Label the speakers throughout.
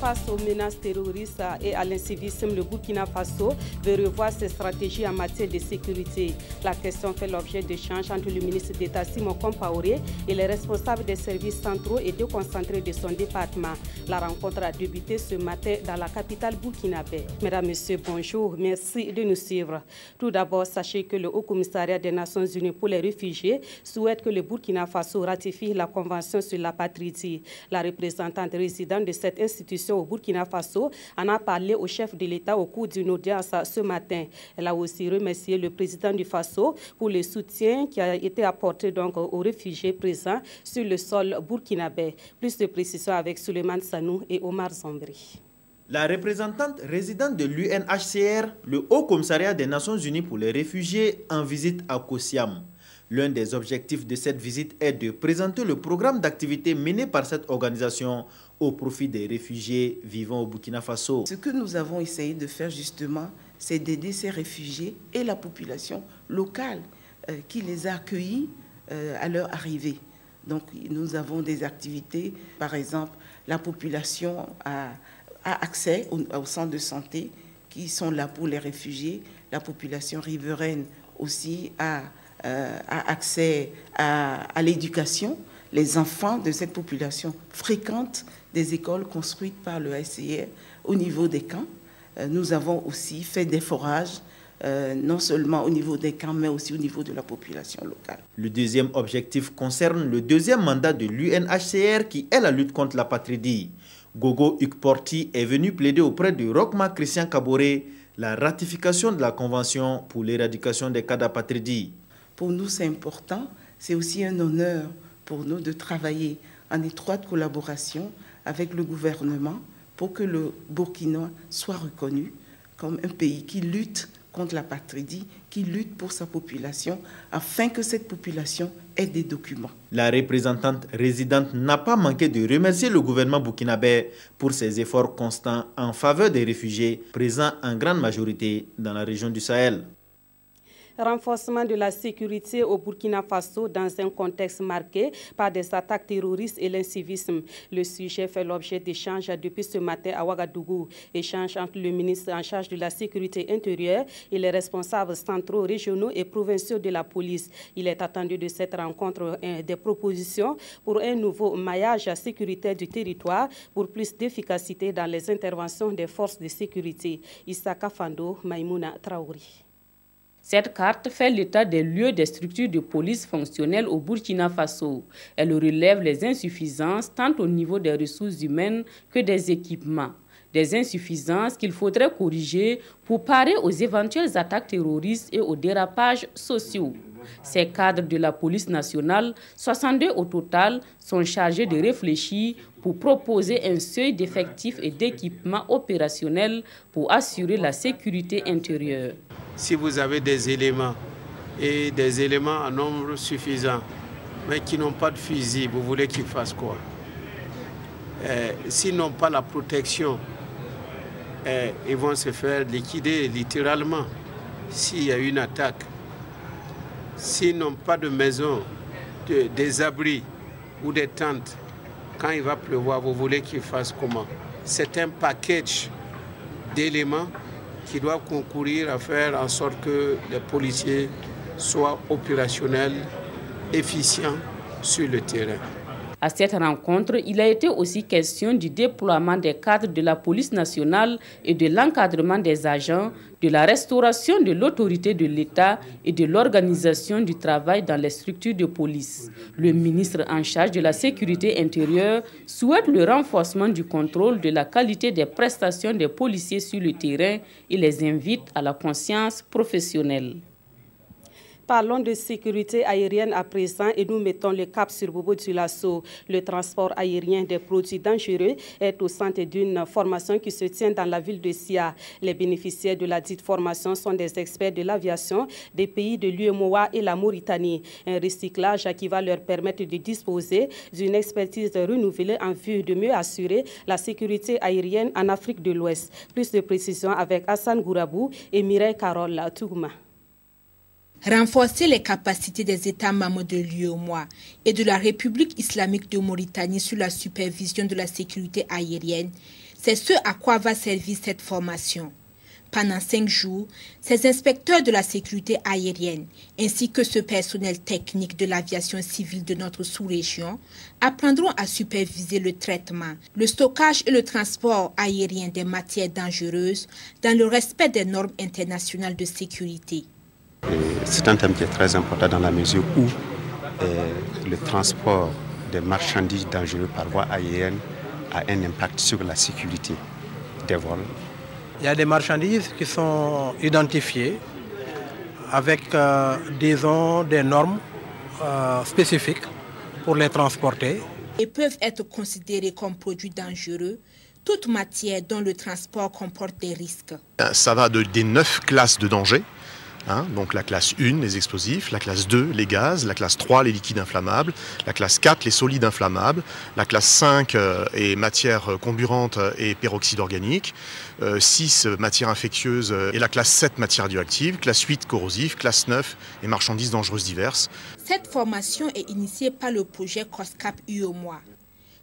Speaker 1: Face aux menaces terroristes et à l'incivisme, le Burkina Faso veut revoir ses stratégies en matière de sécurité. La question fait l'objet d'échanges entre le ministre d'État Simon Compaoré et les responsables des services centraux et déconcentrés de son département. La rencontre a débuté ce matin dans la capitale burkinabé. Mesdames, Messieurs, bonjour. Merci de nous suivre. Tout d'abord, sachez que le Haut Commissariat des Nations Unies pour les réfugiés souhaite que le Burkina Faso ratifie la Convention sur l'apatridie. La représentante résidente de cette institution au Burkina Faso en a parlé au chef de l'État au cours d'une audience ce matin. Elle a aussi remercié le président du Faso pour le soutien qui a été apporté donc aux réfugiés présents sur le sol burkinabé. Plus de précisions avec Suleiman Sanou et Omar Zambri.
Speaker 2: La représentante résidente de l'UNHCR, le Haut Commissariat des Nations Unies pour les réfugiés, en visite à Kosiam. L'un des objectifs de cette visite est de présenter le programme d'activité mené par cette organisation au profit des réfugiés vivant au Burkina Faso.
Speaker 3: Ce que nous avons essayé de faire justement, c'est d'aider ces réfugiés et la population locale qui les a accueillis à leur arrivée. Donc nous avons des activités, par exemple, la population a accès au centre de santé qui sont là pour les réfugiés. La population riveraine aussi a accès à l'éducation. Les enfants de cette population fréquentent des écoles construites par le HCR au niveau des camps. Nous avons aussi fait des forages, non seulement au niveau des camps, mais aussi au niveau de la population locale.
Speaker 2: Le deuxième objectif concerne le deuxième mandat de l'UNHCR qui est la lutte contre l'apatridie. Gogo Ukporti est venu plaider auprès de Rochma Christian Kaboré la ratification de la Convention pour l'éradication des cas d'apatridie.
Speaker 3: Pour nous, c'est important. C'est aussi un honneur pour nous de travailler en étroite collaboration avec le gouvernement pour que le Burkina soit reconnu comme un pays qui lutte contre l'apatridie, qui lutte pour sa population, afin que cette population ait des documents.
Speaker 2: La représentante résidente n'a pas manqué de remercier le gouvernement burkinabé pour ses efforts constants en faveur des réfugiés présents en grande majorité dans la région du Sahel.
Speaker 1: Renforcement de la sécurité au Burkina Faso dans un contexte marqué par des attaques terroristes et l'incivisme. Le sujet fait l'objet d'échanges depuis ce matin à Ouagadougou. Échanges entre le ministre en charge de la sécurité intérieure et les responsables centraux, régionaux et provinciaux de la police. Il est attendu de cette rencontre des propositions pour un nouveau maillage sécuritaire du territoire pour plus d'efficacité dans les interventions des forces de sécurité. Issaka Fando, Maïmouna Traouri.
Speaker 4: Cette carte fait l'état des lieux des structures de police fonctionnelles au Burkina Faso. Elle relève les insuffisances tant au niveau des ressources humaines que des équipements. Des insuffisances qu'il faudrait corriger pour parer aux éventuelles attaques terroristes et aux dérapages sociaux. Ces cadres de la police nationale, 62 au total, sont chargés de réfléchir pour proposer un seuil d'effectifs et d'équipements opérationnels pour assurer la sécurité intérieure.
Speaker 5: Si vous avez des éléments et des éléments en nombre suffisant, mais qui n'ont pas de fusil, vous voulez qu'ils fassent quoi? S'ils n'ont pas la protection, ils vont se faire liquider littéralement s'il y a une attaque. S'ils n'ont pas de maison, des abris ou des tentes, quand il va pleuvoir, vous voulez qu'ils fassent comment? C'est un package d'éléments qui doivent concourir à faire en sorte que les policiers soient opérationnels, efficients sur le terrain.
Speaker 4: À cette rencontre, il a été aussi question du déploiement des cadres de la police nationale et de l'encadrement des agents, de la restauration de l'autorité de l'État et de l'organisation du travail dans les structures de police. Le ministre en charge de la sécurité intérieure souhaite le renforcement du contrôle de la qualité des prestations des policiers sur le terrain et les invite à la conscience professionnelle.
Speaker 1: Parlons de sécurité aérienne à présent et nous mettons le cap sur Bobo-Dioulasso. Le transport aérien des produits dangereux est au centre d'une formation qui se tient dans la ville de Sia. Les bénéficiaires de la dite formation sont des experts de l'aviation des pays de l'UEMOA et la Mauritanie. Un recyclage qui va leur permettre de disposer d'une expertise renouvelée en vue de mieux assurer la sécurité aérienne en Afrique de l'Ouest. Plus de précisions avec Hassan Gourabou et Mireille Carole Tougouma.
Speaker 6: Renforcer les capacités des États membres de l'UEMOA et de la République islamique de Mauritanie sur la supervision de la sécurité aérienne, c'est ce à quoi va servir cette formation. Pendant 5 jours, ces inspecteurs de la sécurité aérienne ainsi que ce personnel technique de l'aviation civile de notre sous-région apprendront à superviser le traitement, le stockage et le transport aérien des matières dangereuses dans le respect des normes internationales de sécurité.
Speaker 7: C'est un thème qui est très important dans la mesure où le transport des marchandises dangereuses par voie aérienne a un impact sur la sécurité des vols.
Speaker 8: Il y a des marchandises qui sont identifiées avec, disons, des normes spécifiques pour les transporter.
Speaker 6: Et peuvent être considérées comme produits dangereux, toute matière dont le transport comporte des risques.
Speaker 9: Ça va des 9 classes de danger. Donc la classe 1, les explosifs, la classe 2, les gaz, la classe 3, les liquides inflammables, la classe 4, les solides inflammables, la classe 5 est matières comburantes et peroxyde organique, 6 matières infectieuses et la classe 7 matières radioactives, classe 8 corrosifs, classe 9 et marchandises dangereuses diverses.
Speaker 6: Cette formation est initiée par le projet COSCAP UEMOA.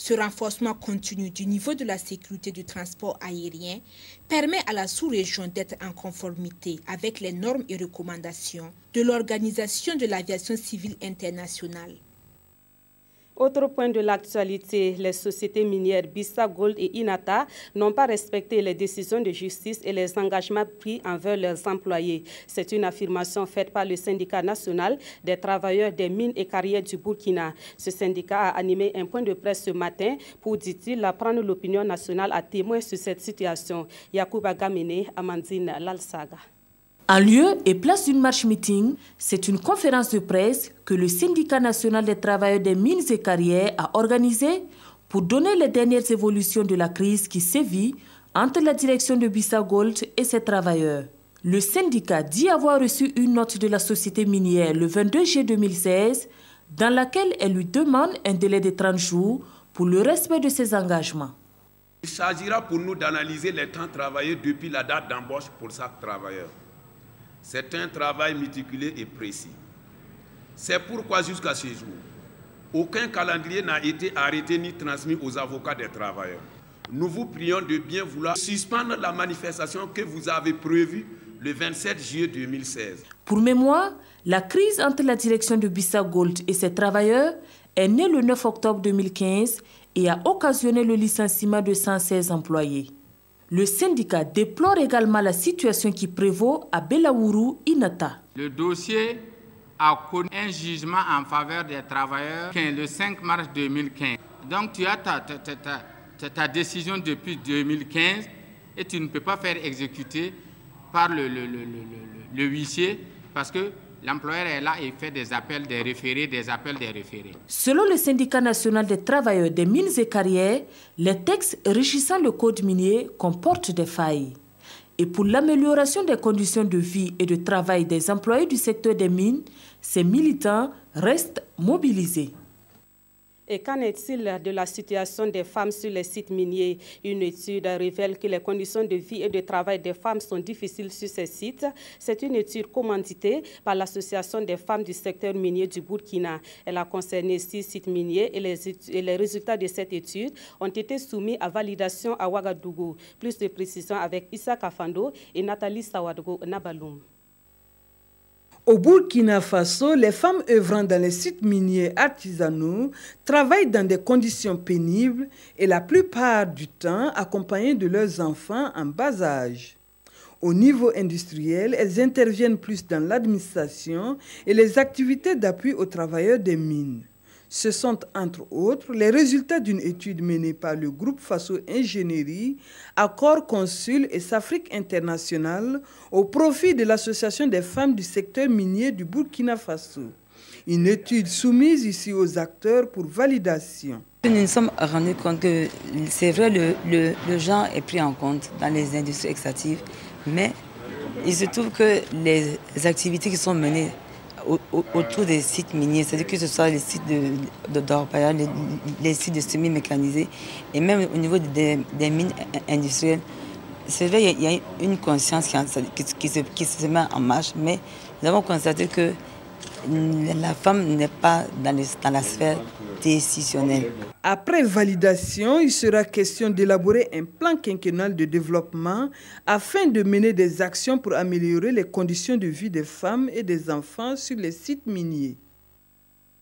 Speaker 6: Ce renforcement continu du niveau de la sécurité du transport aérien permet à la sous-région d'être en conformité avec les normes et recommandations de l'Organisation de l'aviation civile internationale.
Speaker 1: Autre point de l'actualité, les sociétés minières Bissa Gold et Inata n'ont pas respecté les décisions de justice et les engagements pris envers leurs employés. C'est une affirmation faite par le syndicat national des travailleurs des mines et carrières du Burkina. Ce syndicat a animé un point de presse ce matin pour, dit-il, prendre l'opinion nationale à témoin sur cette situation. Yacouba Gamene, Amandine Lalsaga.
Speaker 10: En lieu et place d'une marche-meeting, c'est une conférence de presse que le syndicat national des travailleurs des mines et carrières a organisée pour donner les dernières évolutions de la crise qui sévit entre la direction de Bissa Gold et ses travailleurs. Le syndicat dit avoir reçu une note de la société minière le 22 juillet 2016 dans laquelle elle lui demande un délai de 30 jours pour le respect de ses engagements.
Speaker 11: Il s'agira pour nous d'analyser les temps travaillés depuis la date d'embauche pour chaque travailleur. C'est un travail méticuleux et précis. C'est pourquoi jusqu'à ce jour, aucun calendrier n'a été arrêté ni transmis aux avocats des travailleurs. Nous vous prions de bien vouloir suspendre la manifestation que vous avez prévue le 27 juillet 2016.
Speaker 10: Pour mémoire, la crise entre la direction de Bissa Gold et ses travailleurs est née le 9 octobre 2015 et a occasionné le licenciement de 116 employés. Le syndicat déplore également la situation qui prévaut à Belaourou, Inata.
Speaker 12: Le dossier a connu un jugement en faveur des travailleurs le 5 mars 2015. Donc tu as ta décision depuis 2015 et tu ne peux pas faire exécuter par le huissier parce que l'employeur est là et fait des appels, des référés, des appels, des référés.
Speaker 10: Selon le syndicat national des travailleurs des mines et carrières, les textes régissant le code minier comportent des failles. Et pour l'amélioration des conditions de vie et de travail des employés du secteur des mines, ces militants restent mobilisés.
Speaker 1: Et qu'en est-il de la situation des femmes sur les sites miniers? Une étude révèle que les conditions de vie et de travail des femmes sont difficiles sur ces sites. C'est une étude commanditée par l'Association des femmes du secteur minier du Burkina. Elle a concerné 6 sites miniers et les résultats de cette étude ont été soumis à validation à Ouagadougou. Plus de précisions avec Issa Kafando et Nathalie Sawadgo Nabaloum.
Speaker 13: Au Burkina Faso, les femmes œuvrant dans les sites miniers artisanaux travaillent dans des conditions pénibles et la plupart du temps accompagnées de leurs enfants en bas âge. Au niveau industriel, elles interviennent plus dans l'administration et les activités d'appui aux travailleurs des mines. Ce sont, entre autres, les résultats d'une étude menée par le groupe Faso Ingénierie, Accord Consul et Safrique Internationale au profit de l'Association des femmes du secteur minier du Burkina Faso. Une étude soumise ici aux acteurs pour validation.
Speaker 14: Nous nous sommes rendus compte que c'est vrai, le genre est pris en compte dans les industries extractives, mais il se trouve que les activités qui sont menées autour des sites miniers, c'est-à-dire que ce soit les sites d'orpaillage, les sites de semi-mécanisés et même au niveau des mines industrielles. C'est vrai, il y a une conscience qui se met en marche, mais nous avons constaté que la femme n'est pas dans la sphère décisionnelle.
Speaker 13: Après validation, il sera question d'élaborer un plan quinquennal de développement afin de mener des actions pour améliorer les conditions de vie des femmes et des enfants sur les sites miniers.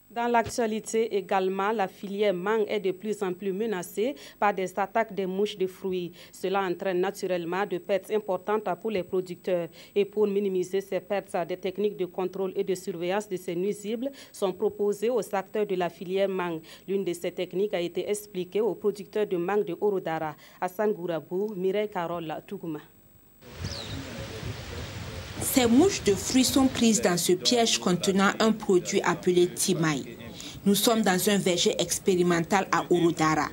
Speaker 1: Dans l'actualité également, la filière mangue est de plus en plus menacée par des attaques des mouches de fruits. Cela entraîne naturellement de pertes importantes pour les producteurs. Et pour minimiser ces pertes, des techniques de contrôle et de surveillance de ces nuisibles sont proposées aux acteurs de la filière mangue. L'une de ces techniques a été expliquée aux producteurs de mangue de Orodara, Hassan Gourabou, Mireille Carole Tougouma.
Speaker 6: Ces mouches de fruits sont prises dans ce piège contenant un produit appelé Timay. Nous sommes dans un verger expérimental à Orodara.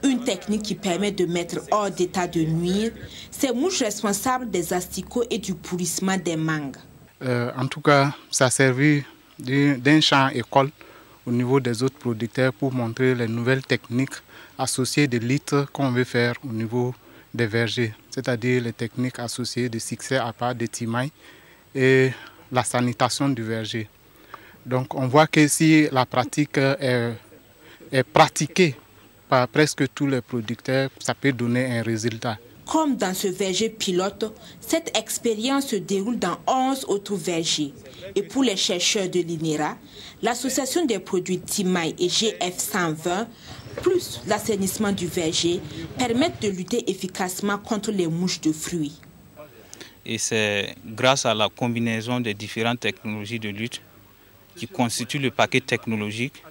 Speaker 6: Une technique qui permet de mettre hors d'état de nuire ces mouches responsables des asticots et du pourrissement des mangues.
Speaker 15: En tout cas, ça a servi d'un champ école au niveau des autres producteurs pour montrer les nouvelles techniques associées de litres qu'on veut faire au niveau des vergers, c'est-à-dire les techniques associées de succès à part de Timay et la sanitation du verger. Donc on voit que si la pratique est pratiquée par presque tous les producteurs, ça peut donner un résultat.
Speaker 6: Comme dans ce verger pilote, cette expérience se déroule dans 11 autres vergers. Et pour les chercheurs de l'INERA, l'association des produits Timay et GF120 plus l'assainissement du verger permettent de lutter efficacement contre les mouches de fruits.
Speaker 16: Et c'est grâce à la combinaison des différentes technologies de lutte qui constituent le paquet technologique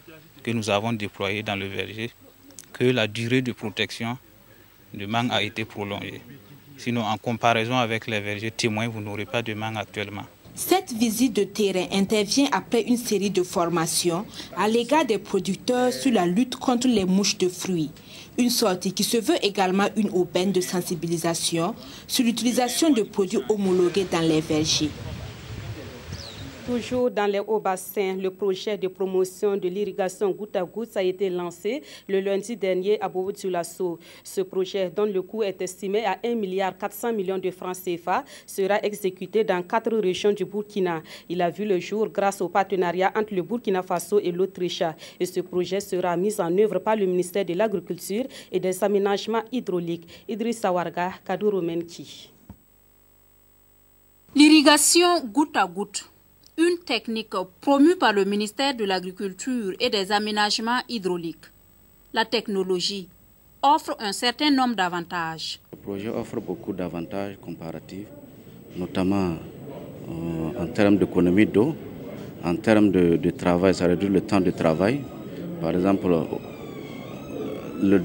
Speaker 16: que nous avons déployé dans le verger que la durée de protection de mangue a été prolongée. Sinon, en comparaison avec les vergers témoins, vous n'aurez pas de mangue actuellement.
Speaker 6: Cette visite de terrain intervient après une série de formations à l'égard des producteurs sur la lutte contre les mouches de fruits. Une sortie qui se veut également une aubaine de sensibilisation sur l'utilisation de produits homologués dans les vergers.
Speaker 1: Toujours dans les hauts bassins, le projet de promotion de l'irrigation goutte à goutte a été lancé le lundi dernier à Bobo-Dioulasso. Ce projet, dont le coût est estimé à 1,4 milliard de francs CFA, sera exécuté dans 4 régions du Burkina. Il a vu le jour grâce au partenariat entre le Burkina Faso et l'Autriche. Et ce projet sera mis en œuvre par le ministère de l'Agriculture et des Aménagements hydrauliques. Idrissa Warga, Kadouro Menki.
Speaker 17: L'irrigation goutte à goutte. Une technique promue par le ministère de l'Agriculture et des Aménagements hydrauliques. La technologie offre un certain nombre d'avantages.
Speaker 18: Le projet offre beaucoup d'avantages comparatifs, notamment en termes d'économie d'eau, en termes de travail, ça réduit le temps de travail. Par exemple, le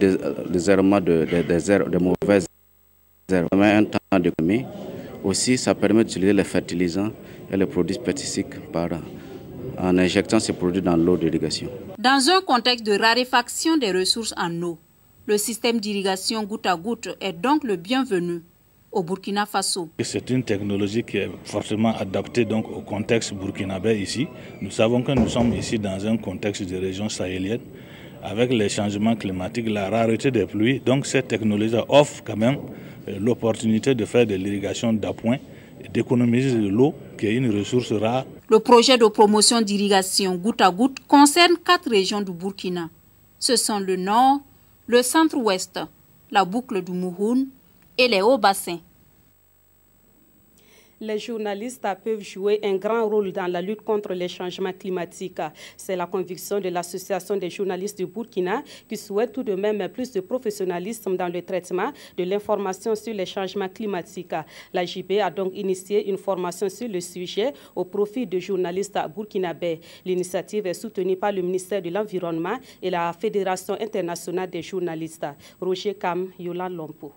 Speaker 18: désherbement des mauvaises herbes permet un temps d'économie. Aussi, ça permet d'utiliser les fertilisants et les produits pesticides en injectant ces produits dans l'eau d'irrigation.
Speaker 17: Dans un contexte de raréfaction des ressources en eau, le système d'irrigation goutte à goutte est donc le bienvenu au Burkina Faso.
Speaker 19: C'est une technologie qui est fortement adaptée donc au contexte burkinabé ici. Nous savons que nous sommes ici dans un contexte de région sahélienne avec les changements climatiques, la rareté des pluies. Donc cette technologie offre quand même l'opportunité de faire de l'irrigation d'appoint et d'économiser de l'eau qui est une ressource rare.
Speaker 17: Le projet de promotion d'irrigation goutte à goutte concerne 4 régions du Burkina. Ce sont le nord, le centre-ouest, la boucle du Mouhoun et les hauts bassins.
Speaker 1: Les journalistes peuvent jouer un grand rôle dans la lutte contre les changements climatiques. C'est la conviction de l'Association des journalistes du Burkina qui souhaite tout de même plus de professionnalisme dans le traitement de l'information sur les changements climatiques. La JB a donc initié une formation sur le sujet au profit de journalistes burkinabés. L'initiative est soutenue par le ministère de l'Environnement et la Fédération internationale des journalistes. Roger Kam, Yolande Lompo.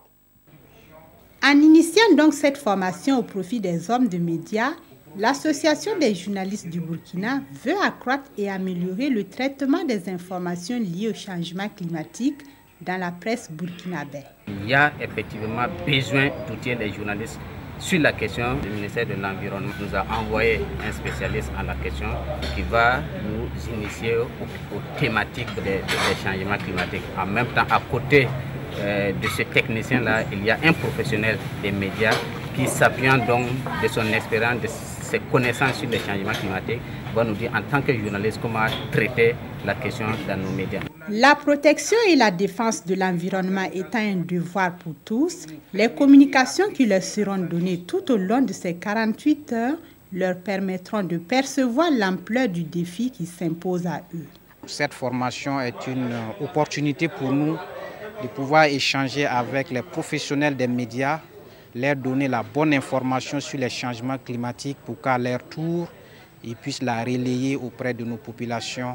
Speaker 20: En initiant donc cette formation au profit des hommes de médias, l'Association des journalistes du Burkina veut accroître et améliorer le traitement des informations liées au changement climatique dans la presse burkinabé.
Speaker 21: Il y a effectivement besoin d'outiller les journalistes sur la question. Le ministère de l'Environnement nous a envoyé un spécialiste en la question qui va nous initier aux thématiques des changements climatiques. En même temps, à côté de ce technicien-là, il y a un professionnel des médias qui, s'appuyant donc de son expérience, de ses connaissances sur les changements climatiques, va nous dire en tant que journaliste comment traiter la question dans nos médias.
Speaker 20: La protection et la défense de l'environnement étant un devoir pour tous, les communications qui leur seront données tout au long de ces 48 heures leur permettront de percevoir l'ampleur du défi qui s'impose à eux.
Speaker 22: Cette formation est une opportunité pour nous de pouvoir échanger avec les professionnels des médias, leur donner la bonne information sur les changements climatiques pour qu'à leur tour, ils puissent la relayer auprès de nos populations,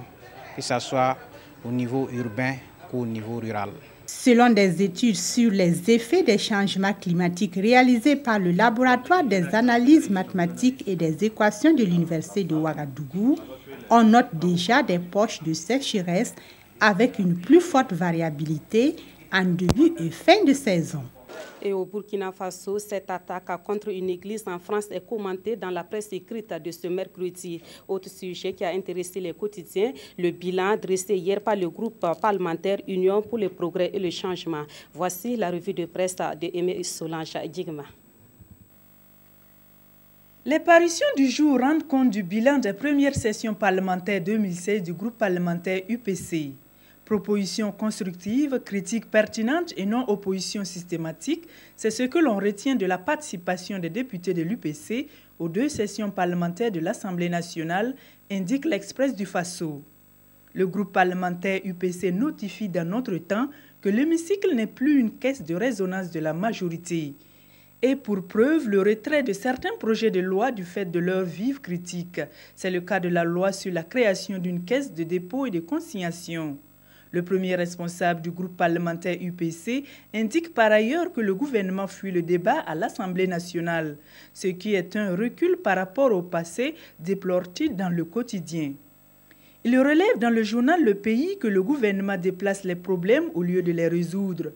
Speaker 22: que ce soit au niveau urbain qu'au niveau rural.
Speaker 20: Selon des études sur les effets des changements climatiques réalisées par le laboratoire des analyses mathématiques et des équations de l'Université de Ouagadougou, on note déjà des poches de sécheresse avec une plus forte variabilité en début et fin de saison.
Speaker 1: Et au Burkina Faso, cette attaque contre une église en France est commentée dans la presse écrite de ce mercredi. Autre sujet qui a intéressé les quotidiens, le bilan dressé hier par le groupe parlementaire Union pour le progrès et le changement. Voici la revue de presse de Aimé Solange Digma.
Speaker 23: Les parutions du jour rendent compte du bilan des premières sessions parlementaires 2016 du groupe parlementaire UPC. Propositions constructives, critiques pertinentes et non-opposition systématique, c'est ce que l'on retient de la participation des députés de l'UPC aux 2 sessions parlementaires de l'Assemblée nationale, indique l'Express du Faso. Le groupe parlementaire UPC notifie dans notre temps que l'hémicycle n'est plus une caisse de résonance de la majorité. Et pour preuve, le retrait de certains projets de loi du fait de leur vive critique. C'est le cas de la loi sur la création d'une caisse de dépôt et de consignation. Le premier responsable du groupe parlementaire UPC indique par ailleurs que le gouvernement fuit le débat à l'Assemblée nationale, ce qui est un recul par rapport au passé, déplore-t-il dans le quotidien. Il relève dans le journal Le Pays que le gouvernement déplace les problèmes au lieu de les résoudre.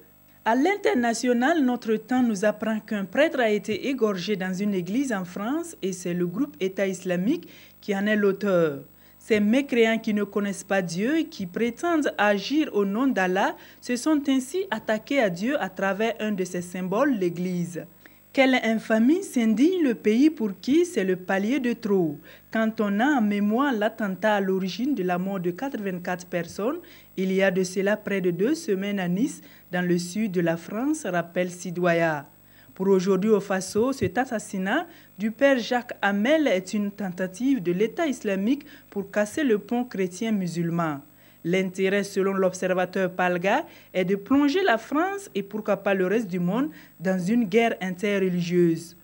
Speaker 23: À l'international, notre temps nous apprend qu'un prêtre a été égorgé dans une église en France et c'est le groupe État islamique qui en est l'auteur. Ces mécréants qui ne connaissent pas Dieu et qui prétendent agir au nom d'Allah se sont ainsi attaqués à Dieu à travers un de ses symboles, l'Église. Quelle infamie s'indigne le pays pour qui c'est le palier de trop. Quand on a en mémoire l'attentat à l'origine de la mort de 84 personnes, il y a de cela près de 2 semaines à Nice, dans le sud de la France, rappelle Sidoya. Pour aujourd'hui au Faso, cet assassinat du père Jacques Hamel est une tentative de l'État islamique pour casser le pont chrétien-musulman. L'intérêt, selon l'observateur Palga, est de plonger la France et pourquoi pas le reste du monde dans une guerre interreligieuse.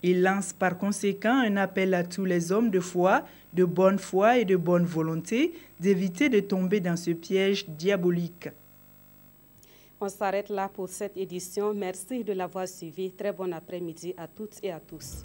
Speaker 23: Il lance par conséquent un appel à tous les hommes de foi, de bonne foi et de bonne volonté d'éviter de tomber dans ce piège diabolique.
Speaker 1: On s'arrête là pour cette édition. Merci de l'avoir suivi. Très bon après-midi à toutes et à tous.